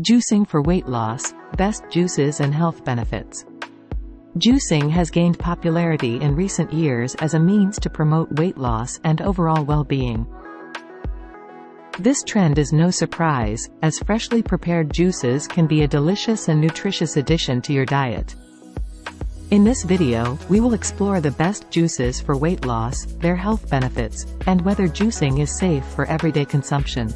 Juicing for weight loss, best juices and health benefits. Juicing has gained popularity in recent years as a means to promote weight loss and overall well-being. This trend is no surprise, as freshly prepared juices can be a delicious and nutritious addition to your diet. In this video, we will explore the best juices for weight loss, their health benefits, and whether juicing is safe for everyday consumption.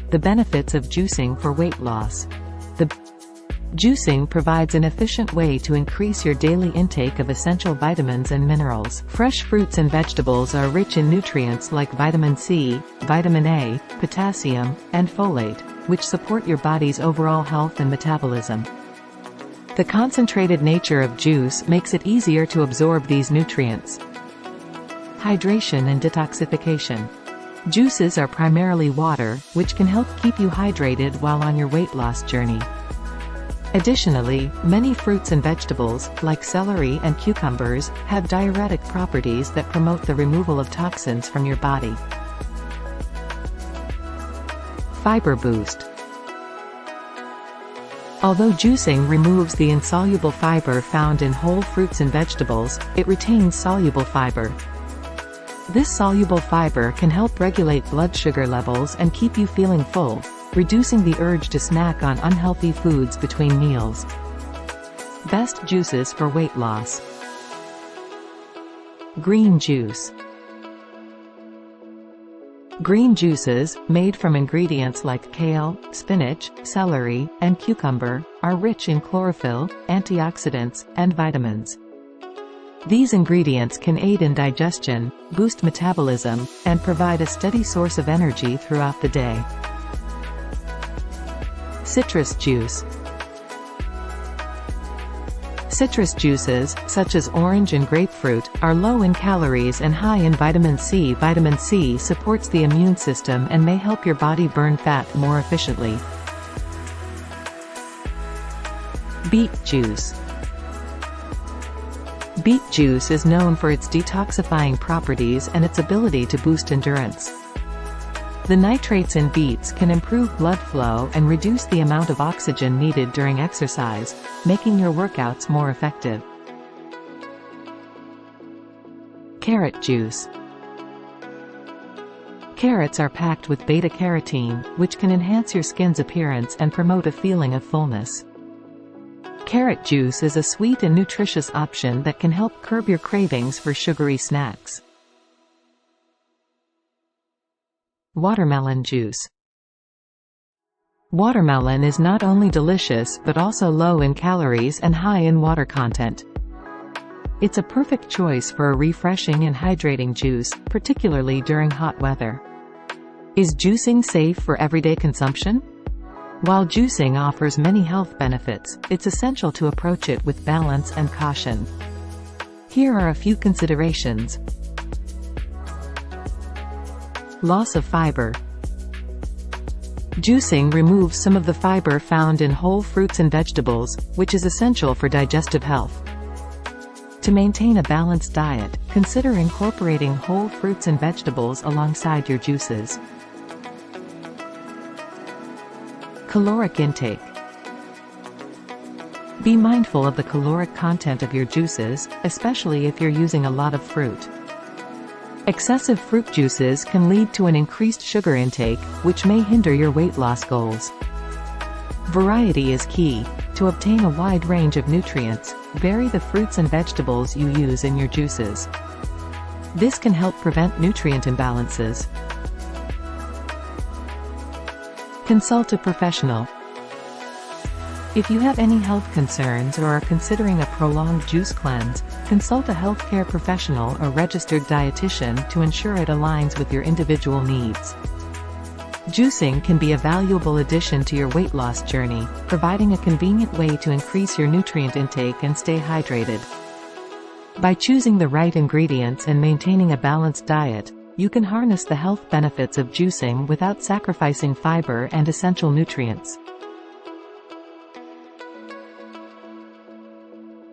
The benefits of juicing for weight loss. Juicing provides an efficient way to increase your daily intake of essential vitamins and minerals. Fresh fruits and vegetables are rich in nutrients like vitamin C, vitamin A, potassium, and folate, which support your body's overall health and metabolism. The concentrated nature of juice makes it easier to absorb these nutrients. Hydration and detoxification. Juices are primarily water, which can help keep you hydrated while on your weight loss journey. Additionally, many fruits and vegetables, like celery and cucumbers, have diuretic properties that promote the removal of toxins from your body. Fiber boost. Although juicing removes the insoluble fiber found in whole fruits and vegetables, it retains soluble fiber. This soluble fiber can help regulate blood sugar levels and keep you feeling full, reducing the urge to snack on unhealthy foods between meals. Best juices for weight loss. Green juice. Green juices, made from ingredients like kale, spinach, celery, and cucumber, are rich in chlorophyll, antioxidants, and vitamins. These ingredients can aid in digestion, boost metabolism, and provide a steady source of energy throughout the day. Citrus juice. Citrus juices, such as orange and grapefruit, are low in calories and high in vitamin C. Vitamin C supports the immune system and may help your body burn fat more efficiently. Beet juice. Beet juice is known for its detoxifying properties and its ability to boost endurance. The nitrates in beets can improve blood flow and reduce the amount of oxygen needed during exercise, making your workouts more effective. Carrot juice. Carrots are packed with beta-carotene, which can enhance your skin's appearance and promote a feeling of fullness. Carrot juice is a sweet and nutritious option that can help curb your cravings for sugary snacks. Watermelon juice. Watermelon is not only delicious but also low in calories and high in water content. It's a perfect choice for a refreshing and hydrating juice, particularly during hot weather. Is juicing safe for everyday consumption? While juicing offers many health benefits, it's essential to approach it with balance and caution. Here are a few considerations. Loss of fiber. Juicing removes some of the fiber found in whole fruits and vegetables, which is essential for digestive health. To maintain a balanced diet, consider incorporating whole fruits and vegetables alongside your juices. Caloric intake. Be mindful of the caloric content of your juices, especially if you're using a lot of fruit. Excessive fruit juices can lead to an increased sugar intake, which may hinder your weight loss goals. Variety is key. To obtain a wide range of nutrients, vary the fruits and vegetables you use in your juices. This can help prevent nutrient imbalances. Consult a professional. If you have any health concerns or are considering a prolonged juice cleanse, consult a healthcare professional or registered dietitian to ensure it aligns with your individual needs. Juicing can be a valuable addition to your weight loss journey, providing a convenient way to increase your nutrient intake and stay hydrated. By choosing the right ingredients and maintaining a balanced diet, you can harness the health benefits of juicing without sacrificing fiber and essential nutrients.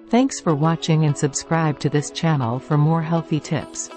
Thanks for watching and subscribe to this channel for more healthy tips.